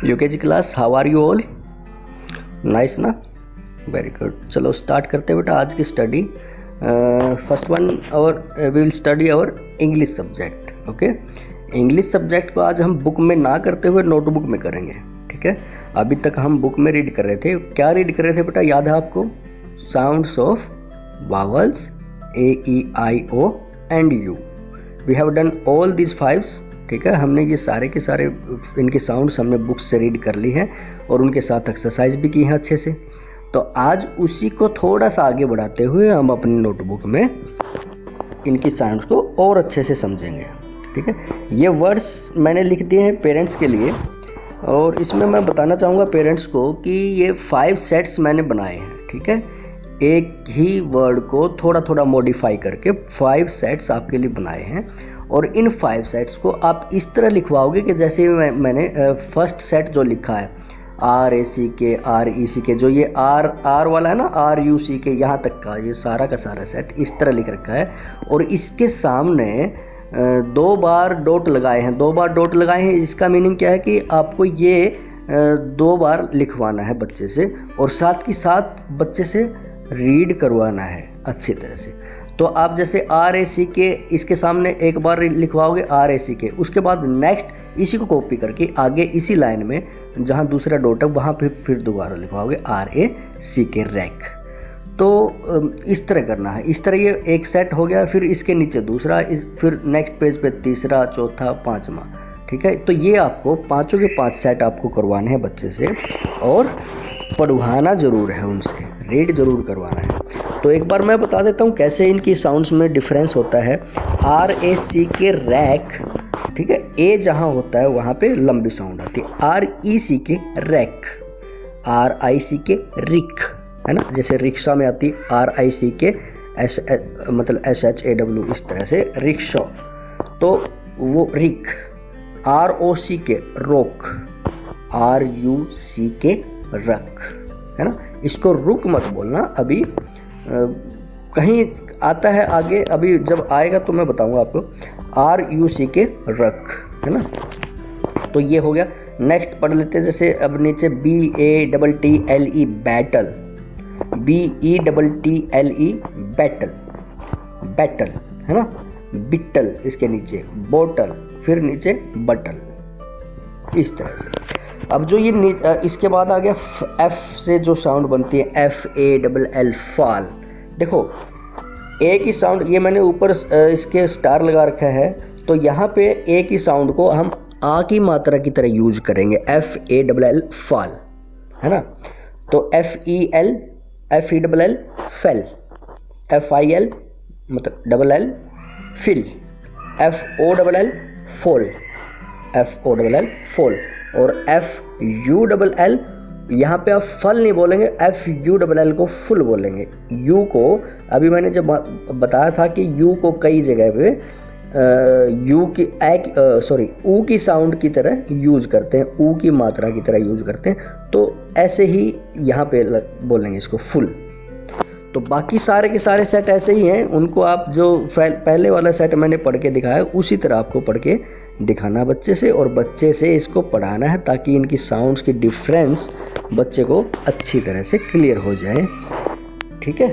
UKG class, how are you all? Nice ना, very good. चलो start करते हैं बेटा आज की स्टडी। फर्स्ट वन और we will study our English subject. Okay, English subject को आज हम बुक में ना करते हुए नोटबुक में करेंगे। ठीक है, अभी तक हम बुक में रीड कर रहे थे। क्या रीड कर रहे थे बेटा, याद है आपको? Sounds of vowels A-E-I-O and U। We have done all this fives. ठीक है, हमने ये सारे के सारे इनके साउंड्स हमने बुक्स से रीड कर ली हैं और उनके साथ एक्सरसाइज भी की है अच्छे से। तो आज उसी को थोड़ा सा आगे बढ़ाते हुए हम अपनी नोटबुक में इनकी साउंड्स को और अच्छे से समझेंगे। ठीक है, ये वर्ड्स मैंने लिख दिए हैं पेरेंट्स के लिए, और इसमें मैं बताना चाहूँगा पेरेंट्स को कि ये 5 सेट्स मैंने बनाए हैं। ठीक है, एक ही वर्ड को थोड़ा थोड़ा मॉडिफाई करके 5 सेट्स आपके लिए बनाए हैं, और इन 5 सेट्स को आप इस तरह लिखवाओगे कि जैसे मैंने फर्स्ट सेट जो लिखा है RACK RECK, जो ये R वाला है ना, RUCK, यहाँ तक का ये सारा का सारा सेट इस तरह लिख रखा है, और इसके सामने 2 बार डॉट लगाए हैं। 2 बार डॉट लगाए हैं, इसका मीनिंग क्या है कि आपको ये 2 बार लिखवाना है बच्चे से, और साथ ही साथ बच्चे से रीड करवाना है अच्छी तरह से। तो आप जैसे RACK इसके सामने एक बार लिखवाओगे RACK, उसके बाद नेक्स्ट इसी को कॉपी करके आगे इसी लाइन में जहाँ दूसरा डॉट है वहाँ पे फिर दोबारा लिखवाओगे RACK रैक। तो इस तरह करना है। इस तरह ये एक सेट हो गया, फिर इसके नीचे दूसरा, फिर नेक्स्ट पेज पे तीसरा, चौथा, पांचवा। ठीक है, तो ये आपको पाँचों के 5 सेट आपको करवाने हैं बच्चे से, और पढ़वाना ज़रूर है उनसे, रीड ज़रूर करवाना है। तो एक बार मैं बता देता हूँ कैसे इनकी साउंड्स में डिफरेंस होता है। RACK रैक, ठीक है, ए जहाँ होता है वहाँ पे लंबी साउंड आती है। RECK रैक, RICK रिक, है ना, जैसे रिक्शा में आती है RICK मतलब SHAW, इस तरह से रिक्शा, तो वो रिक। ROCK रोक, RUCK रक, है ना। इसको रुक मत बोलना, अभी कहीं आता है आगे, अभी जब आएगा तो मैं बताऊंगा आपको। RUCK रक, है ना। तो ये हो गया। नेक्स्ट पढ़ लेते हैं, जैसे अब नीचे BATTLE battle, BETTLE battle, battle, है ना। बिट्टल इसके नीचे, बोटल, फिर नीचे बटल, इस तरह से। अब जो ये इसके बाद आ गया F से जो साउंड बनती है FALL फाल। देखो ए की साउंड, ये मैंने ऊपर इसके स्टार लगा रखा है, तो यहाँ पे ए की साउंड को हम आ की मात्रा की तरह यूज करेंगे, FALL फाल, है ना। तो FELL फेल, FIL मतलब LL फिल, FOLL फोल, FOLL फोल, और FULL यहाँ पे आप फल नहीं बोलेंगे, FULL को फुल बोलेंगे। यू को अभी मैंने जब बताया था कि यू को कई जगह पे यू की ऊ की साउंड की तरह यूज करते हैं, ऊ की मात्रा की तरह यूज करते हैं, तो ऐसे ही यहाँ पे बोलेंगे इसको फुल। तो बाकी सारे के सारे सेट ऐसे ही हैं, उनको आप जो पहले वाला सेट मैंने पढ़ के दिखाया उसी तरह आपको पढ़ के दिखाना बच्चे से, और बच्चे से इसको पढ़ाना है ताकि इनकी साउंड्स की डिफरेंस बच्चे को अच्छी तरह से क्लियर हो जाए। ठीक है,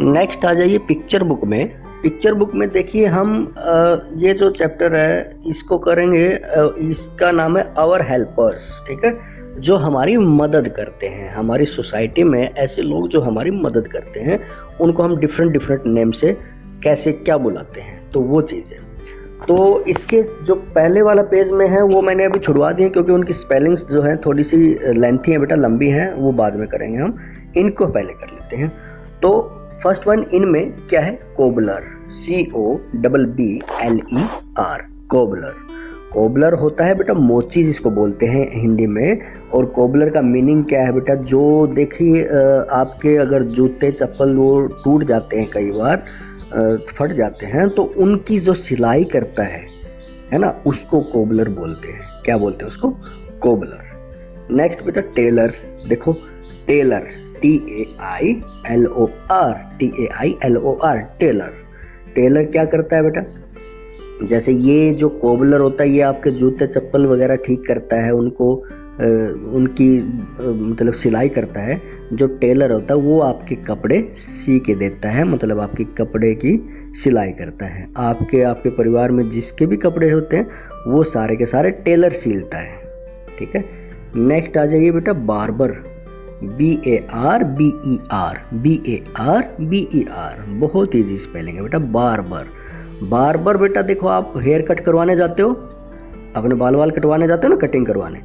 नेक्स्ट आ जाइए पिक्चर बुक में। पिक्चर बुक में देखिए हम ये जो चैप्टर है इसको करेंगे, इसका नाम है आवर हेल्पर्स। ठीक है, जो हमारी मदद करते हैं, हमारी सोसाइटी में ऐसे लोग जो हमारी मदद करते हैं उनको हम डिफरेंट नेम से कैसे क्या बुलाते हैं, तो वो चीज़ है। तो इसके जो पहले वाला पेज में है वो मैंने अभी छुड़वा दिए, क्योंकि उनकी स्पेलिंग्स जो है थोड़ी सी लेंथी है बेटा, लंबी हैं, वो बाद में करेंगे हम, इनको पहले कर लेते हैं। तो फर्स्ट वन इनमें क्या है, कोबलर, COBBLER, कोबलर। कोबलर होता है बेटा मोची जिसको बोलते हैं हिंदी में, और कोबलर का मीनिंग क्या है बेटा, जो देखिए आपके अगर जूते चप्पल वो टूट जाते हैं, कई बार फट जाते हैं, तो उनकी जो सिलाई करता है ना, उसको कोबलर बोलते हैं। क्या बोलते हैं उसको, कोबलर। नेक्स्ट बेटा टेलर, देखो टेलर, TAILOR, टेलर। टेलर क्या करता है बेटा, जैसे ये जो कोबलर होता है ये आपके जूते चप्पल वगैरह ठीक करता है, उनको उनकी मतलब सिलाई करता है, जो टेलर होता है वो आपके कपड़े सी के देता है, मतलब आपके कपड़े की सिलाई करता है। आपके परिवार में जिसके भी कपड़े होते हैं वो सारे के सारे टेलर सिलता है, ठीक है। नेक्स्ट आ जाइए बेटा बार्बर, BARBER, बहुत ईजी स्पेलिंग है बेटा बार्बर। बार्बर बेटा देखो, आप हेयर कट करवाने जाते हो, अपने बाल कटवाने जाते हो ना, कटिंग करवाने,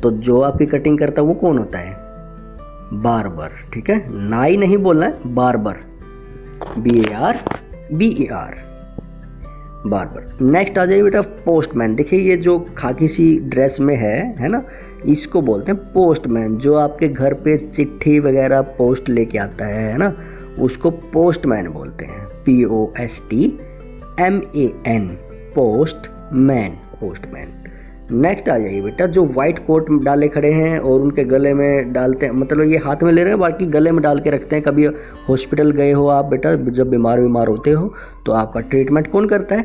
तो जो आपकी कटिंग करता है वो कौन होता है? बार्बर, ठीक है। नाई नहीं बोलना है, बार्बर, BARBER, बार्बर। नेक्स्ट आ जाइए बेटा पोस्टमैन। देखिए ये जो खाकी सी ड्रेस में है ना, इसको बोलते हैं पोस्टमैन। जो आपके घर पे चिट्ठी वगैरह पोस्ट लेके आता है ना, उसको पोस्टमैन बोलते हैं, POSTMAN, पोस्टमैन, पोस्टमैन। नेक्स्ट आ जाइए बेटा, जो व्हाइट कोट डाले खड़े हैं और उनके गले में डालते हैं, मतलब ये हाथ में ले रहे हैं, बाकी गले में डाल के रखते हैं। कभी हॉस्पिटल गए हो आप बेटा, जब बीमार होते हो तो आपका ट्रीटमेंट कौन करता है?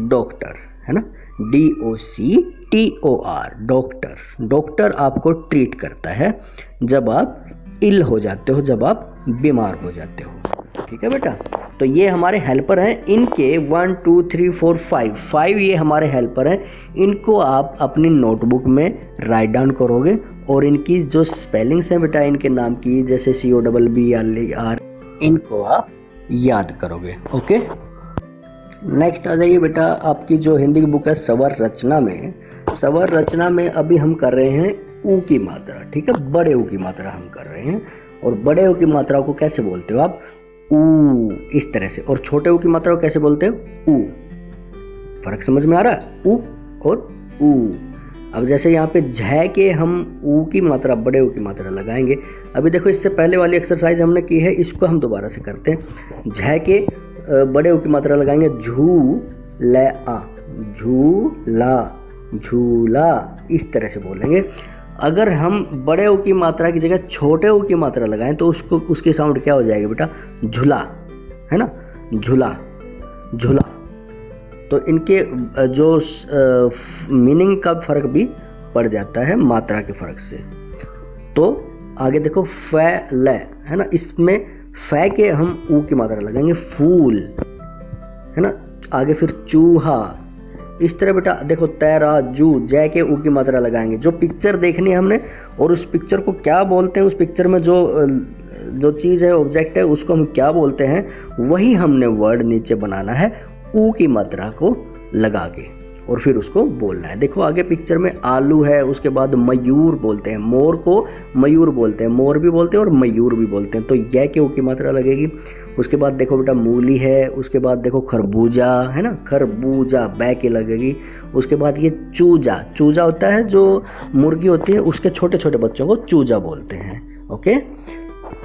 डॉक्टर, है ना, DOCTOR, डॉक्टर। डॉक्टर आपको ट्रीट करता है जब आप इल हो जाते हो, जब आप बीमार हो जाते हो, ठीक है बेटा। तो ये हमारे हेल्पर हैं, इनके 1 2 3 4 5 ये हमारे हेल्पर हैं। इनको आप अपनी नोटबुक में राइट डाउन करोगे और इनकी जो स्पेलिंग्स हैं बेटा इनके नाम की, जैसे COBBLER, इनको आप याद करोगे, ओके। नेक्स्ट आ जाइए बेटा, आपकी जो हिंदी की बुक है स्वर रचना में, स्वर रचना में अभी हम कर रहे हैं ऊ की मात्रा, ठीक है, बड़े ऊ की मात्रा हम कर रहे हैं। और बड़े ऊ की मात्रा को कैसे बोलते हो आप? ऊ, इस तरह से। और छोटे ऊ की मात्रा को कैसे बोलते हो? ऊ। फर्क समझ में आ रहा है? ऊ और ऊ। अब जैसे यहाँ पे झ के हम ऊ की मात्रा, बड़े ऊ की मात्रा लगाएंगे। अभी देखो इससे पहले वाली एक्सरसाइज हमने की है, इसको हम दोबारा से करते हैं। झ के बड़े ऊ की मात्रा लगाएंगे, झू ल आ, झूला, झूला, इस तरह से बोलेंगे। अगर हम बड़े ऊ की मात्रा की जगह छोटे ऊ की मात्रा लगाएं तो उसकी साउंड क्या हो जाएगी बेटा? झूला, है ना, झूला, झूला। तो इनके जो मीनिंग का फर्क भी पड़ जाता है मात्रा के फर्क से। तो आगे देखो फ ल, है ना, इसमें फ के हम ऊ की मात्रा लगाएंगे, फूल, है ना। आगे फिर चूहा, इस तरह बेटा देखो तराजू, जय के ऊ की मात्रा लगाएंगे। जो पिक्चर देखनी है हमने और उस पिक्चर को क्या बोलते हैं, उस पिक्चर में जो चीज़ है, ऑब्जेक्ट है, उसको हम क्या बोलते हैं, वही हमने वर्ड नीचे बनाना है ऊ की मात्रा को लगा के, और फिर उसको बोलना है। देखो आगे पिक्चर में आलू है, उसके बाद मयूर बोलते हैं, मोर को मयूर बोलते हैं, मोर भी बोलते हैं और मयूर भी बोलते हैं, तो यह के ऊ की मात्रा लगेगी। उसके बाद देखो बेटा मूली है, उसके बाद देखो खरबूजा, है ना, खरबूजा बै की लगेगी। उसके बाद ये चूजा, चूजा होता है जो मुर्गी होती है, उसके छोटे छोटे बच्चों को चूजा बोलते हैं, ओके।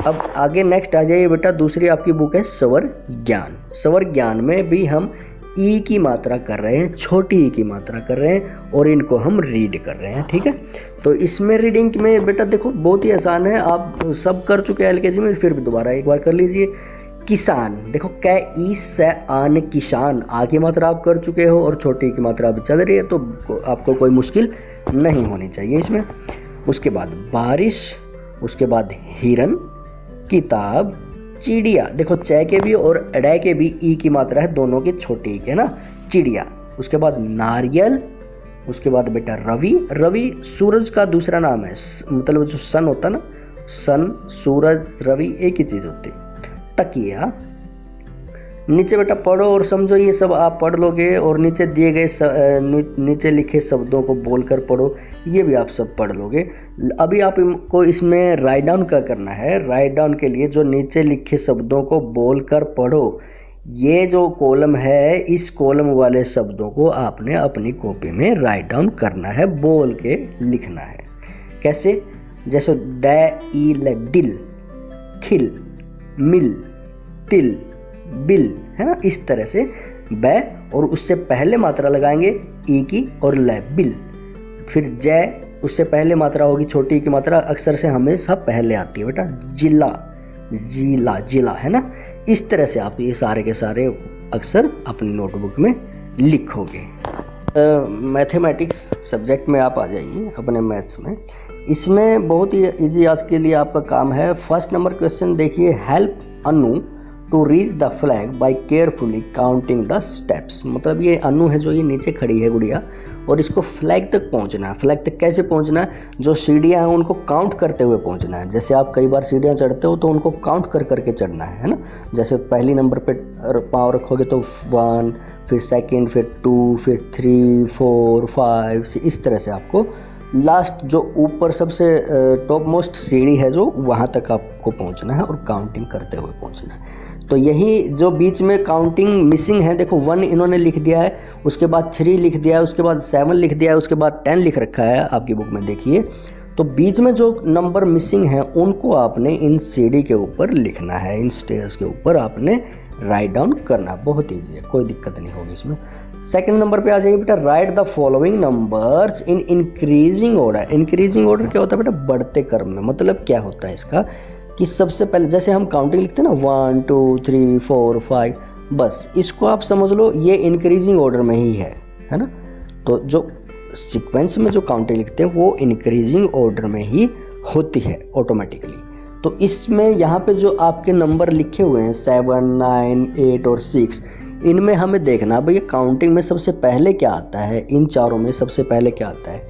अब आगे नेक्स्ट आ जाइए बेटा, दूसरी आपकी बुक है स्वर ज्ञान। स्वर ज्ञान में भी हम ई की मात्रा कर रहे हैं, छोटी ई की मात्रा कर रहे हैं और इनको हम रीड कर रहे हैं, ठीक है। तो इसमें रीडिंग में बेटा देखो बहुत ही आसान है, आप सब कर चुके हैं LKG में, फिर भी दोबारा एक बार कर लीजिए। किसान, देखो कै ई से आन, किसान, आ की मात्रा आप कर चुके हो और छोटी की मात्रा अभी चल रही है, तो आपको कोई मुश्किल नहीं होनी चाहिए इसमें। उसके बाद बारिश, उसके बाद हिरन, किताब, चिड़िया, देखो च के भी और अड़े के भी ई की मात्रा है, दोनों की छोटी है ना, चिड़िया। उसके बाद नारियल, उसके बाद बेटा रवि, रवि सूरज का दूसरा नाम है, मतलब जो सन होता है ना, सन, सूरज, रवि एक ही चीज होती है। तकिया, नीचे बेटा पढ़ो और समझो, ये सब आप पढ़ लोगे और नीचे दिए गए नीचे लिखे शब्दों को बोलकर पढ़ो, ये भी आप सब पढ़ लोगे। अभी आपको इसमें राइट डाउन क्या करना है, राइट डाउन के लिए जो नीचे लिखे शब्दों को बोलकर पढ़ो, ये जो कॉलम है, इस कॉलम वाले शब्दों को आपने अपनी कॉपी में राइट डाउन करना है, बोल के लिखना है। कैसे? जैसे ड, दिल, खिल, मिल, तिल, बिल, है ना, इस तरह से बै, और उससे पहले मात्रा लगाएंगे ई की और ल, बिल। फिर जय, उससे पहले मात्रा होगी छोटी की मात्रा, अक्सर से हमेशा पहले आती है बेटा, जिला, जिला, जिला, है ना। इस तरह से आप ये सारे के सारे अक्सर अपनी नोटबुक में लिखोगे। मैथमेटिक्स सब्जेक्ट में आप आ जाइए अपने मैथ्स में। इसमें बहुत ही इजी आज के लिए आपका काम है। फर्स्ट नंबर क्वेश्चन देखिए, help Anu to reach the flag by carefully counting the steps. मतलब ये अनु है जो ये नीचे खड़ी है गुड़िया, और इसको फ्लैग तक पहुंचना है। फ्लैग तक कैसे पहुंचना है? जो सीढ़ियाँ हैं उनको काउंट करते हुए पहुंचना है। जैसे आप कई बार सीढ़ियाँ चढ़ते हो तो उनको काउंट कर करके चढ़ना है ना। जैसे पहली नंबर पे पाँव रखोगे तो 1, फिर सेकंड, फिर 2, फिर 3, 4, 5, इस तरह से आपको लास्ट जो ऊपर सबसे टॉप मोस्ट सीढ़ी है जो वहाँ तक आपको पहुँचना है और काउंटिंग करते हुए पहुँचना है। तो यही जो बीच में काउंटिंग मिसिंग है, देखो 1 इन्होंने लिख दिया है, उसके बाद 3 लिख दिया है, उसके बाद 7 लिख दिया है, उसके बाद 10 लिख रखा है आपकी बुक में देखिए। तो बीच में जो नंबर मिसिंग है उनको आपने इन सीढ़ी के ऊपर लिखना है, इन स्टेयर्स के ऊपर आपने राइट डाउन करना। बहुत ईजी है, कोई दिक्कत नहीं होगी इसमें। सेकंड नंबर पे आ जाइए बेटा, right the following numbers in increasing order. Increasing order क्या होता है बेटा? बढ़ते क्रम में। मतलब क्या होता है इसका कि सबसे पहले जैसे हम काउंटिंग लिखते हैं ना 1, 2, 3, 4, 5, बस इसको आप समझ लो ये इंक्रीजिंग ऑर्डर में ही है ना। तो जो सीक्वेंस में जो काउंटिंग लिखते हैं वो इंक्रीजिंग ऑर्डर में ही होती है ऑटोमेटिकली। तो इसमें यहाँ पे जो आपके नंबर लिखे हुए हैं 7, 9, 8 और 6, इनमें हमें देखना भैया काउंटिंग में सबसे पहले क्या आता है। इन चारों में सबसे पहले क्या आता है?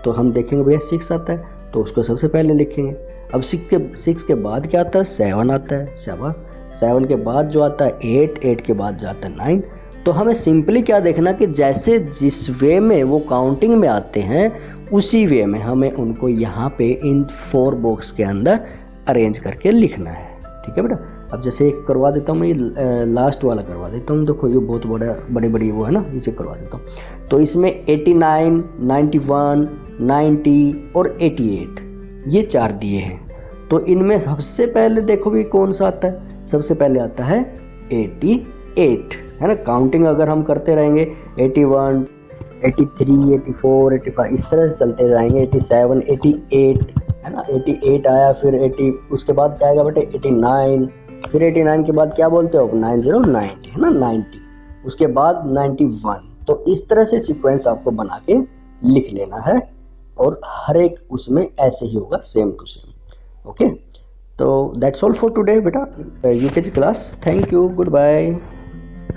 तो हम देखेंगे भैया 6 आता है तो उसको सबसे पहले लिखेंगे। अब 6 के बाद क्या आता है? 7 आता है, शाबाश। 7 के बाद जो आता है 8, 8 के बाद जो आता है 9। तो हमें सिंपली क्या देखना कि जैसे जिस वे में वो काउंटिंग में आते हैं उसी वे में हमें उनको यहाँ पे इन 4 बॉक्स के अंदर अरेंज करके लिखना है। ठीक है बेटा। अब जैसे एक करवा देता हूँ मैं, ये लास्ट वाला करवा देता हूँ। देखो ये बहुत बड़ी वो है ना, इसे करवा देता हूँ। तो इसमें 89, 91, 90 और 88 ये 4 दिए हैं। तो इनमें सबसे पहले देखो भी कौन सा आता है? सबसे पहले आता है 88, है ना। काउंटिंग अगर हम करते रहेंगे 81, 83, 84, 85 इस तरह से चलते जाएंगे। 87, 88 है ना। 88 आया, फिर 80, उसके बाद क्या आएगा बेटे? 89, फिर 89 के बाद क्या बोलते हो? 90, 90 है ना, 90, उसके बाद 91। तो इस तरह से सीक्वेंस आपको बना के लिख लेना है और हर एक उसमें ऐसे ही होगा, सेम टू सेम। ओके, तो दैट्स ऑल फॉर टुडे बेटा, UKG class. Thank you, good bye.